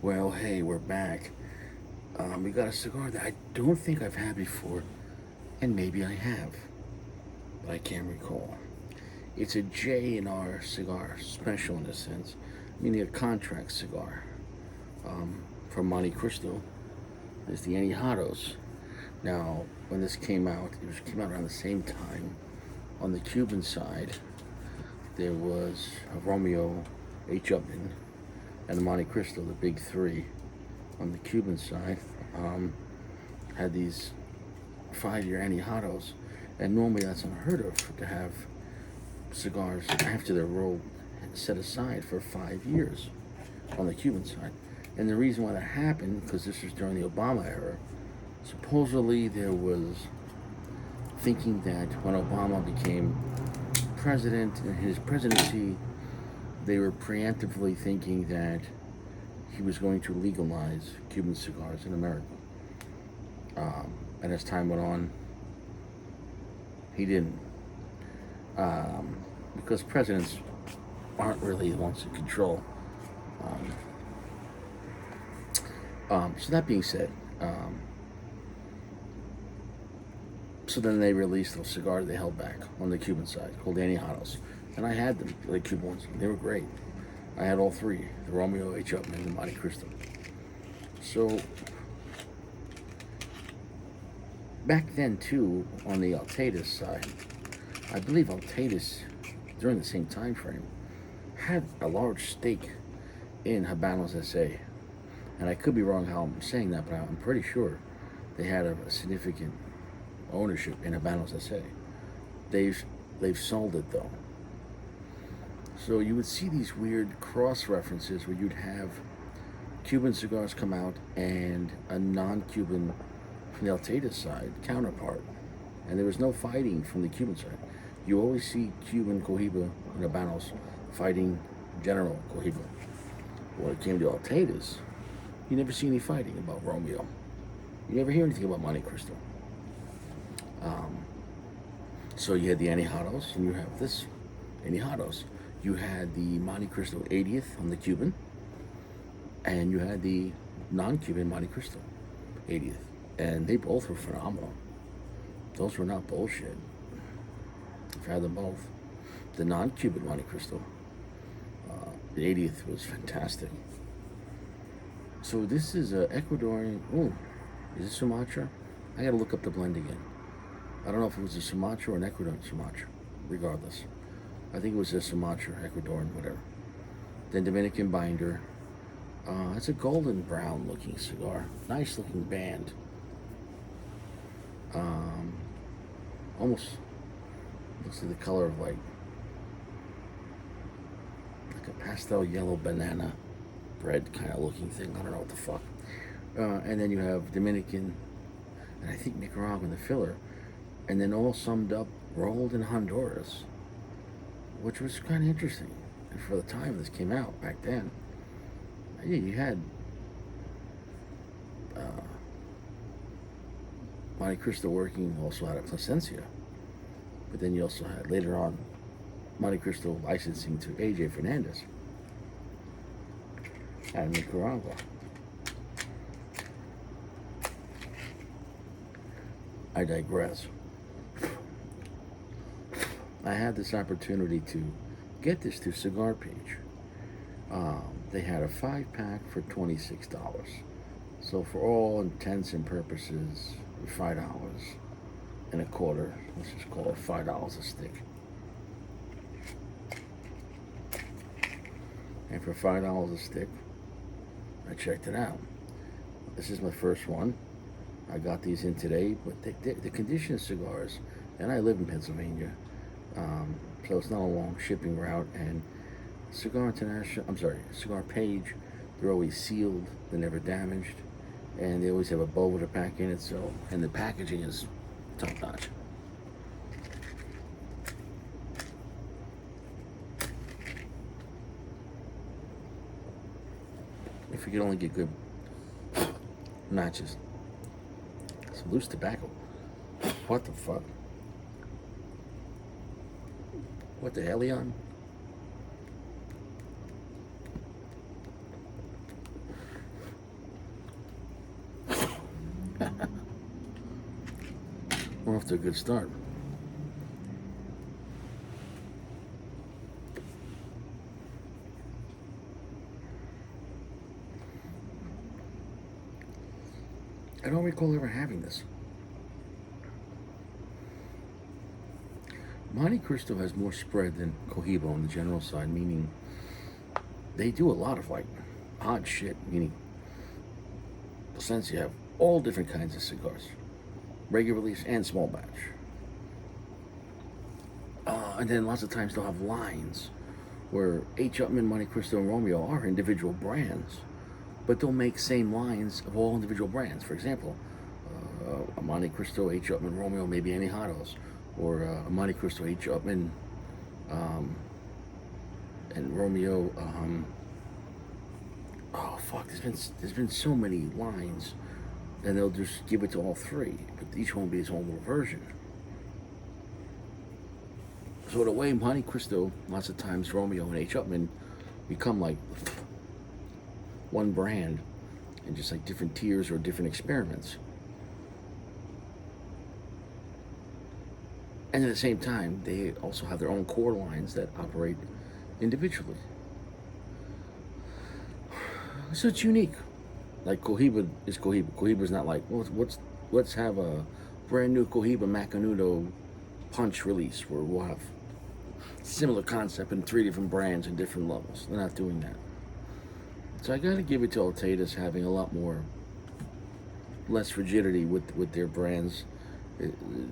Well, hey, we're back. We got a cigar that I don't think I've had before, and maybe I have, but I can't recall. It's a J&R cigar, special in a sense, meaning a contract cigar from Montecristo. It's the Anejados. Now, when this came out, came out around the same time. On the Cuban side, there was a Romeo H. Upman and the Montecristo, the big three. On the Cuban side, had these 5-year Anejados, and normally that's unheard of to have cigars after they're rolled set aside for 5 years on the Cuban side. And the reason why that happened, because this was during the Obama era, supposedly there was thinking that when Obama became president in his presidency, they were preemptively thinking that he was going to legalize Cuban cigars in America. And as time went on, he didn't. Because presidents aren't really the ones in control. So that being said, so then they released those cigars they held back on the Cuban side called Anejados. And I had them, the Cuban ones. They were great. I had all three, the Romeo H. Upman and the Montecristo. So back then too, on the Anejados side, I believe Anejados, during the same time frame, had a large stake in Habanos SA. And I could be wrong how I'm saying that, but I'm pretty sure they had a significant ownership in Habanos SA. They've sold it though. So you would see these weird cross references where you'd have Cuban cigars come out and a non-Cuban from the Anejados side counterpart, and there was no fighting from the Cuban side. You always see Cuban Cohiba and Habanos fighting General Cohiba. When it came to Anejados, you never see any fighting about Romeo. You never hear anything about Montecristo. So you had the Anejados, and you have this Anejados. You had the Montecristo 80th on the Cuban, and you had the non-Cuban Montecristo 80th. And they both were phenomenal. Those were not bullshit. I've had them both. The non-Cuban Montecristo, the 80th was fantastic. So this is Ecuadorian. Oh, is it Sumatra? I gotta look up the blend again. I don't know if it was a Sumatra or an Ecuadorian Sumatra. Regardless, I think it was a Sumatra, Ecuadorian, whatever. Then Dominican binder. It's a golden brown looking cigar. Nice looking band. Almost looks like the color of like a pastel yellow banana bread kind of looking thing. I don't know what the fuck. And then you have Dominican, and I think Nicaraguan, the filler, and then all summed up rolled in Honduras, which was kind of interesting. And for the time this came out back then, yeah, you had Montecristo working also out of Plasencia, but then you also had later on Montecristo licensing to AJ Fernandez out of Nicaragua. I digress. I had this opportunity to get this through Cigar Page. They had a 5-pack for $26. So for all intents and purposes, $5.25. Let's just call it $5 a stick. And for $5 a stick, I checked it out. This is my first one. I got these in today, but the condition cigars, and I live in Pennsylvania, so it's not a long shipping route, and Cigar Page, they're always sealed, they're never damaged, and they always have a bowl with a pack in it, so, and the packaging is top notch. If you could only get good matches. Some loose tobacco. What the fuck? What the hell, Leon? We're off to a good start. I don't recall ever having this. Montecristo has more spread than Cohiba on the general side, meaning they do a lot of like odd shit, meaning since you have all different kinds of cigars, regular release and small batch. And then lots of times they'll have lines where H. Upmann, Montecristo, and Romeo are individual brands, but they'll make same lines of all individual brands. For example, a Montecristo, H. Upmann, Romeo, maybe Anejados, or a Montecristo, H. Upmann, and Romeo. Oh fuck! There's been so many lines, and they'll just give it to all three, but each one will be its own little version. So in a way, Montecristo, lots of times Romeo and H. Upmann become like one brand, and just like different tiers or different experiments. And at the same time, they also have their own core lines that operate individually. So it's unique. Like Cohiba is Cohiba. Cohiba is not like, well, let's have a brand new Cohiba Macanudo punch release where we'll have similar concept in 3 different brands and different levels. They're not doing that. So I gotta give it to Alteadas having a lot more, less rigidity with their brands.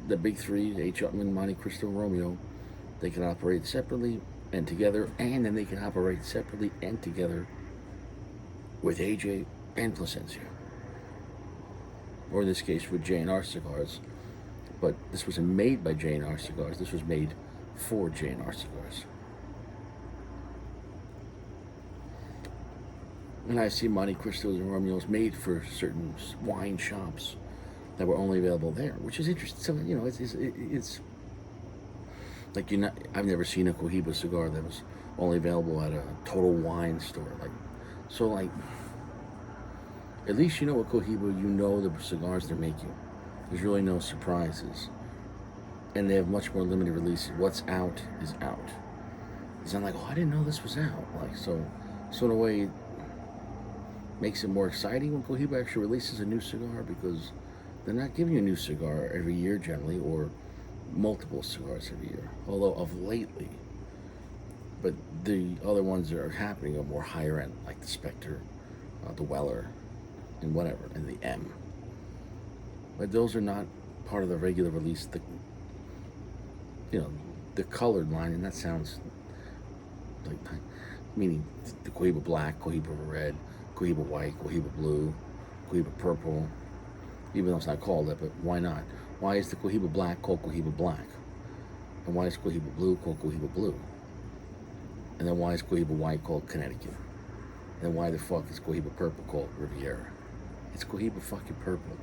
The big 3, H. Upmann, Montecristo, Romeo, they can operate separately and together, and then they can operate separately and together with AJ and Plasencia. Or in this case with J&R Cigars. But this wasn't made by J&R Cigars. This was made for J&R Cigars. And I see Montecristo's and Romeo's made for certain wine shops that were only available there, which is interesting. So, you know, it's like I've never seen a Cohiba cigar that was only available at a Total Wine store. Like, at least you know what Cohiba, you know the cigars they're making. There's really no surprises. And they have much more limited releases. What's out is out. It's not like, oh, I didn't know this was out. Like, so in a way, it makes it more exciting when Cohiba actually releases a new cigar, because they're not giving you a new cigar every year generally, or multiple cigars every year. Although of lately, but the other ones that are happening are more higher end, like the Spectre, the Weller, and whatever, and the M. But those are not part of the regular release. The colored line, and that sounds like, meaning the Cohiba Black, Cohiba Red, Cohiba White, Cohiba Blue, Cohiba Purple, even though it's not called that, but why not? Why is the Cohiba Black called Cohiba Black? And why is Cohiba Blue called Cohiba Blue? And then why is Cohiba White called Connecticut? And then why the fuck is Cohiba Purple called Riviera? It's Cohiba fucking Purple.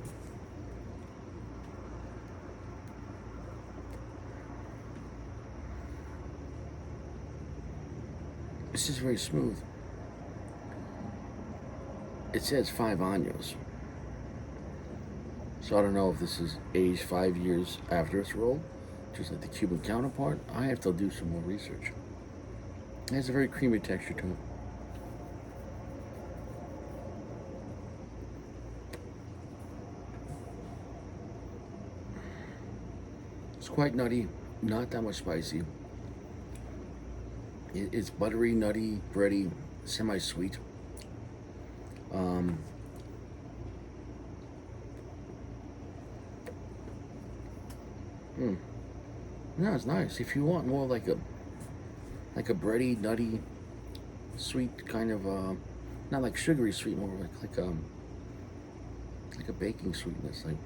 This is very smooth. It says 5 años. So I don't know if this is aged 5 years after it's rolled, just like the Cuban counterpart. I have to do some more research. It has a very creamy texture to it. It's quite nutty, not that much spicy. It's buttery, nutty, bready, semi-sweet. No, it's nice. If you want more like a bready, nutty, sweet kind of, not like sugary sweet, more like a baking sweetness. Like,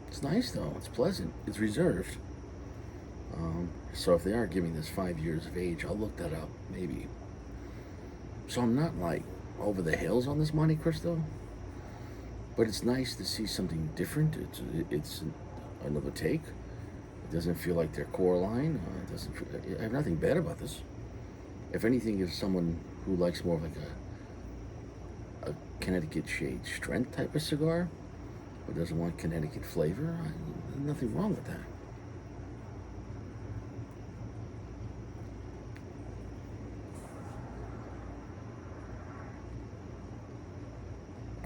it's nice though. It's pleasant. It's reserved. So if they are giving this 5 years of age, I'll look that up, maybe. So I'm not like over the hills on this Montecristo, but it's nice to see something different. It's another take. It doesn't feel like their core line. I have nothing bad about this. If anything, if someone who likes more of like a Connecticut shade strength type of cigar, or doesn't want Connecticut flavor, there's nothing wrong with that.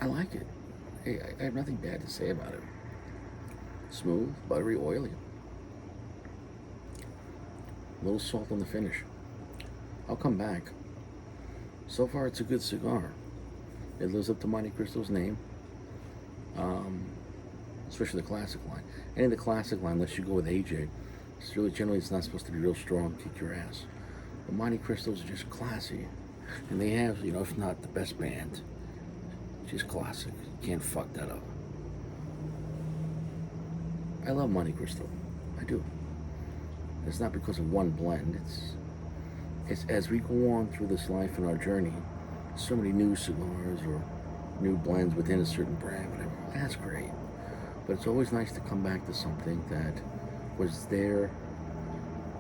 I like it. Hey, I have nothing bad to say about it. Smooth, buttery, oily. A little salt on the finish. I'll come back. So far, it's a good cigar. It lives up to Montecristo's name, especially the classic line. Any of the classic line, unless you go with AJ, it's really generally it's not supposed to be real strong, kick your ass. But Montecristo's are just classy, and they have, if not the best band, just classic. You can't fuck that up. I love Montecristo. I do. It's not because of one blend. It's as we go on through this life and our journey, so many new cigars or new blends within a certain brand, whatever. That's great. But it's always nice to come back to something that was there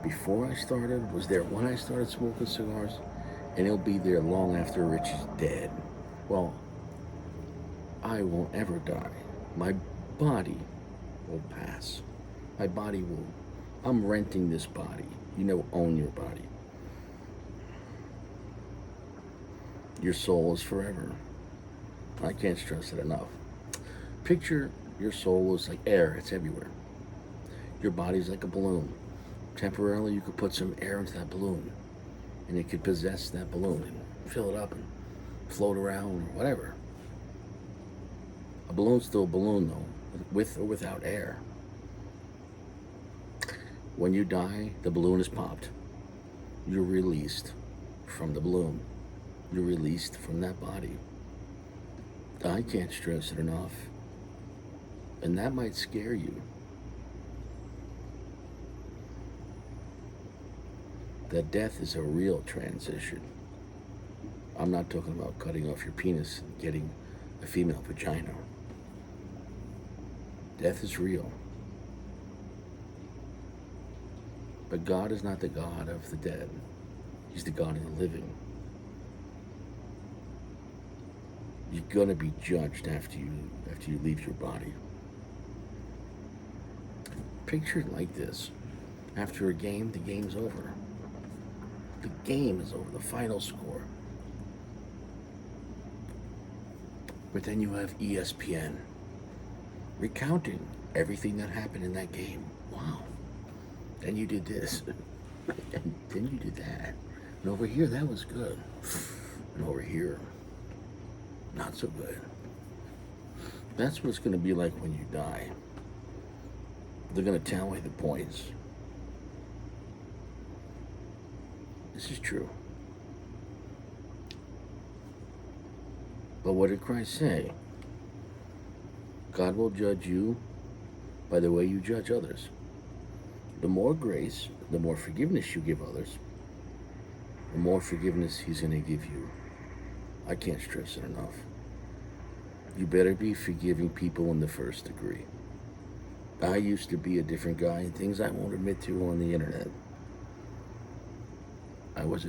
before I started, was there when I started smoking cigars, and it'll be there long after Rich is dead. Well, I won't ever die. My body will pass. My body will. I'm renting this body. Own your body. Your soul is forever. I can't stress it enough. Picture your soul is like air. It's everywhere. Your body's like a balloon. Temporarily, you could put some air into that balloon, and it could possess that balloon and fill it up and float around or whatever. A balloon's still a balloon, though, with or without air. When you die, the balloon is popped. You're released from the balloon. You're released from that body. I can't stress it enough. And that might scare you. That death is a real transition. I'm not talking about cutting off your penis and getting a female vagina. Death is real. But God is not the God of the dead. He's the God of the living. You're gonna be judged after you leave your body. Picture it like this. After a game, the game's over. The game is over, the final score. But then you have ESPN recounting everything that happened in that game. Wow. Then you did this. And then you did that. And over here, that was good. And over here, not so good. That's what it's going to be like when you die. They're going to tally the points. This is true. But what did Christ say? God will judge you by the way you judge others. The more grace, the more forgiveness you give others, the more forgiveness He's going to give you. I can't stress it enough. You better be forgiving people in the first degree. I used to be a different guy, and things I won't admit to on the internet. I was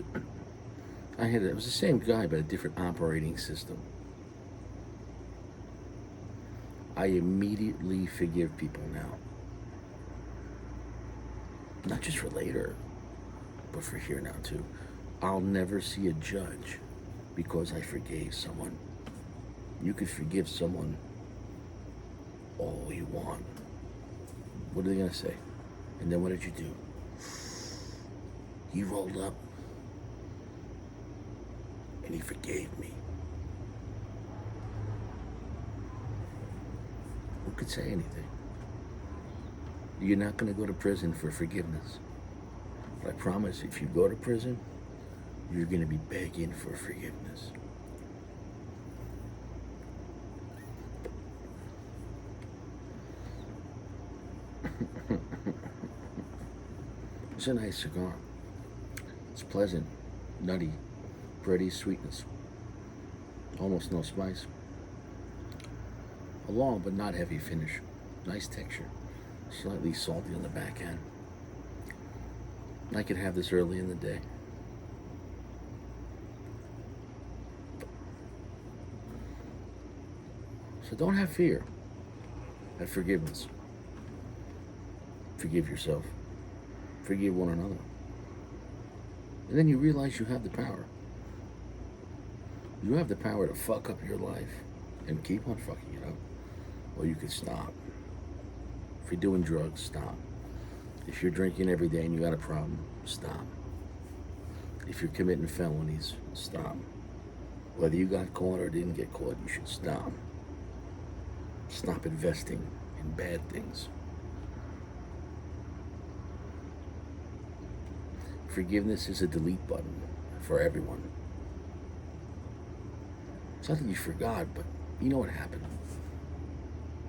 the same guy, but a different operating system. I immediately forgive people now. Not just for later, but for here now too. I'll never see a judge because I forgave someone. You could forgive someone all you want. What are they gonna say? And then what did you do? He rolled up and he forgave me. Who could say anything? You're not going to go to prison for forgiveness. But I promise, if you go to prison, you're going to be begging for forgiveness. It's a nice cigar. It's pleasant, nutty, bready sweetness. Almost no spice. A long but not heavy finish. Nice texture. Slightly salty on the back end. I could have this early in the day. So don't have fear. at forgiveness. Forgive yourself. Forgive one another. And then you realize you have the power. You have the power to fuck up your life and keep on fucking it up. Or you could stop. If you're doing drugs, stop. If you're drinking every day and you got a problem, stop. If you're committing felonies, stop. Whether you got caught or didn't get caught, you should stop. Stop investing in bad things. Forgiveness is a delete button for everyone. It's not that you forgot, but you know what happened.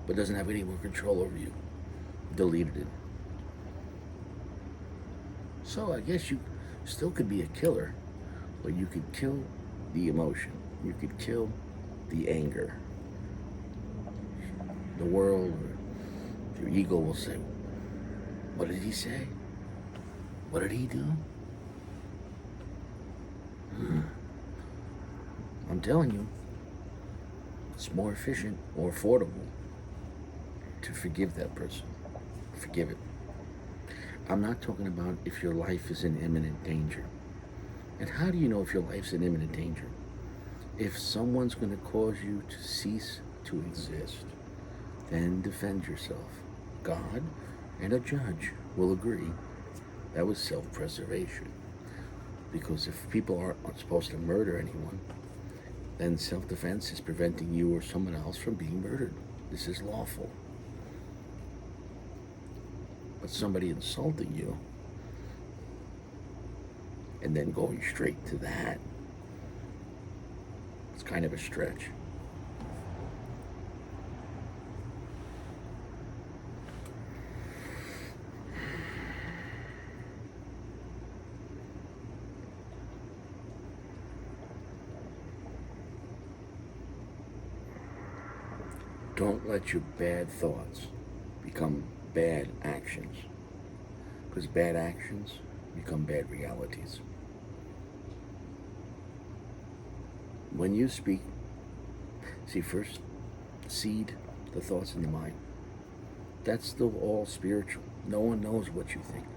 But doesn't have any more control over you. Deleted it. So I guess you still could be a killer, but you could kill the emotion. You could kill the anger. The world, or your ego will say, what did he say? What did he do? I'm telling you, it's more efficient, more affordable to forgive that person. Forgive it. I'm not talking about if your life is in imminent danger. And how do you know if your life's in imminent danger? If someone's going to cause you to cease to exist, then defend yourself. God and a judge will agree that was self-preservation. Because if people aren't supposed to murder anyone, then self-defense is preventing you or someone else from being murdered. This is lawful. But somebody insulting you and then going straight to that, it's kind of a stretch. Don't let your bad thoughts become bad actions, because bad actions become bad realities. When you speak, see, first seed the thoughts in the mind. That's still all spiritual. No one knows what you think.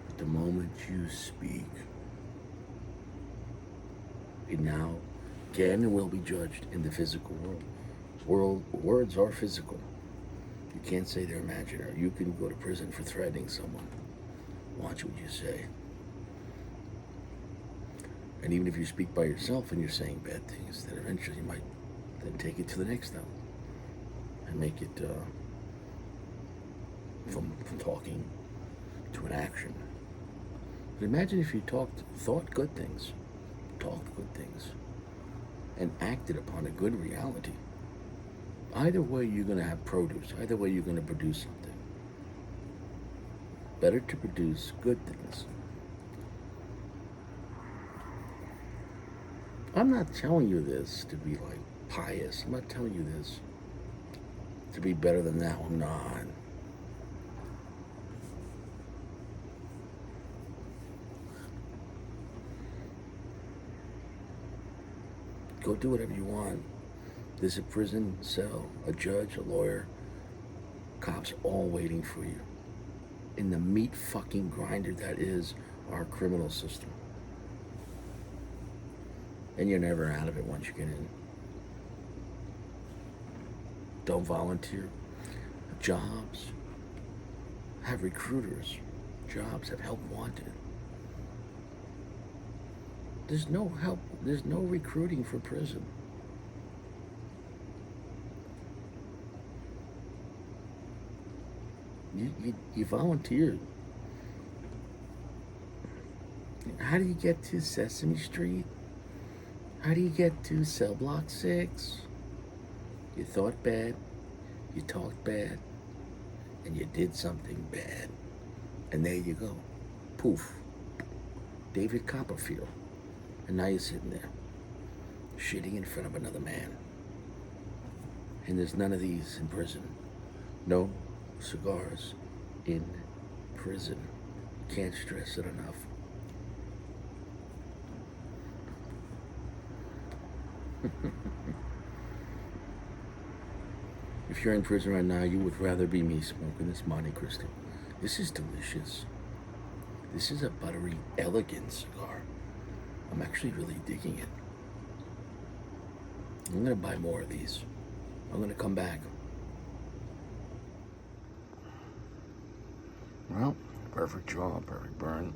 But the moment you speak, it now can and will be judged in the physical world. Words are physical. You can't say they're imaginary. You can go to prison for threatening someone. Watch what you say. And even if you speak by yourself and you're saying bad things, then eventually you might then take it to the next level and make it from talking to an action. But imagine if you thought good things, talked good things, and acted upon a good reality. Either way, you're going to have produce. Either way, you're going to produce something. Better to produce good things. I'm not telling you this to be like pious. I'm not telling you this to be better than that. I'm not. Go do whatever you want. There's a prison cell, a judge, a lawyer, cops all waiting for you in the meat fucking grinder that is our criminal system. And you're never out of it once you get in. Don't volunteer. Jobs have recruiters. Jobs have help wanted. There's no help. There's no recruiting for prison. You volunteered. How do you get to Sesame Street? How do you get to Cell Block 6? You thought bad, you talked bad, and you did something bad. And there you go. Poof. David Copperfield. And now you're sitting there, shitting in front of another man. And there's none of these in prison. No cigars in prison. Can't stress it enough. If you're in prison right now, you would rather be me smoking this Montecristo. This is delicious. This is a buttery, elegant cigar. I'm actually really digging it. I'm gonna buy more of these. I'm gonna come back. Well, perfect draw, perfect burn.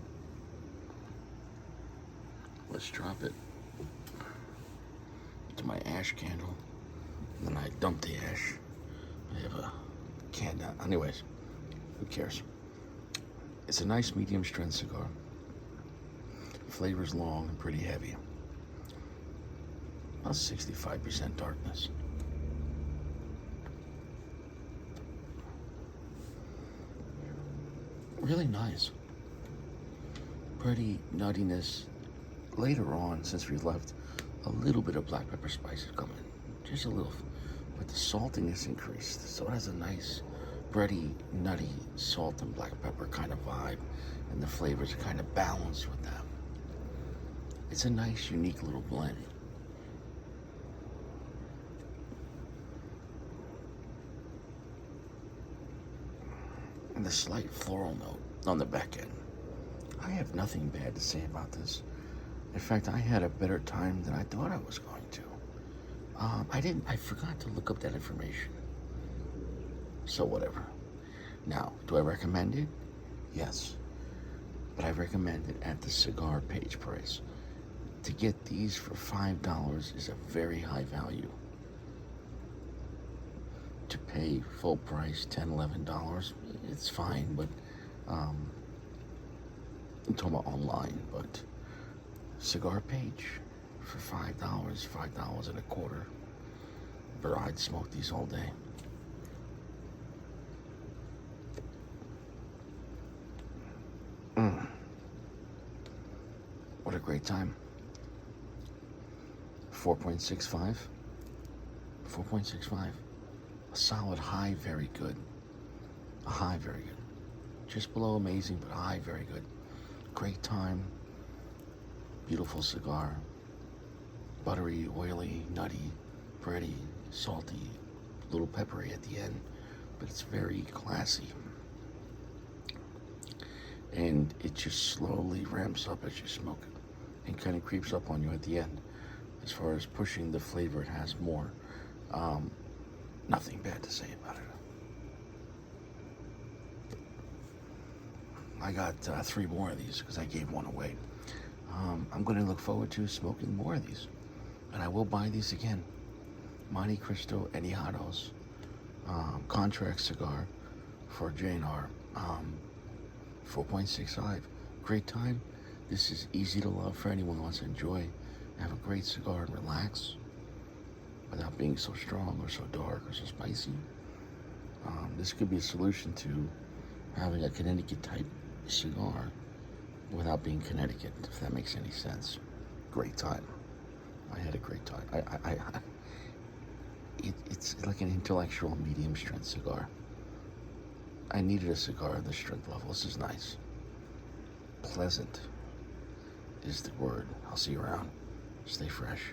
Let's drop it to my ash candle. And then I dump the ash. I have a can now. Anyways, who cares? It's a nice medium strength cigar. Flavor's long and pretty heavy. About 65% darkness. Really nice. Pretty nuttiness. Later on, since we left, a little bit of black pepper spices come in. Just a little. But the saltiness increased. So it has a nice, bready, nutty, salt and black pepper kind of vibe. And the flavors are kind of balanced with that. It's a nice, unique little blend. And the slight floral note on the back end. I have nothing bad to say about this. In fact, I had a better time than I thought I was going to. I forgot to look up that information. So whatever. Now, do I recommend it? Yes. But I recommend it at the cigar page price. To get these for $5 is a very high value. To pay full price, $10, $11, it's fine, but I'm talking about online, but cigar page for $5, $5.25. But I'd smoke these all day. What a great time. 4.65. 4.65. A solid high, very good. A high, very good. Just below amazing, but high, very good. Great time. Beautiful cigar. Buttery, oily, nutty, bready, salty, a little peppery at the end, but it's very classy. And it just slowly ramps up as you smoke it and kind of creeps up on you at the end. As far as pushing the flavor, it has more. Nothing bad to say about it. I got 3 more of these because I gave one away. I'm going to look forward to smoking more of these. And I will buy these again. Montecristo Anejados contract cigar for J&R. 4.65. Great time. This is easy to love for anyone who wants to enjoy. Have a great cigar and relax without being so strong or so dark or so spicy. This could be a solution to having a Connecticut type cigar without being Connecticut, if that makes any sense. Great time. I had a great time. It's like an intellectual medium strength cigar. I needed a cigar of this strength level. This is nice. Pleasant is the word. I'll see you around. Stay fresh.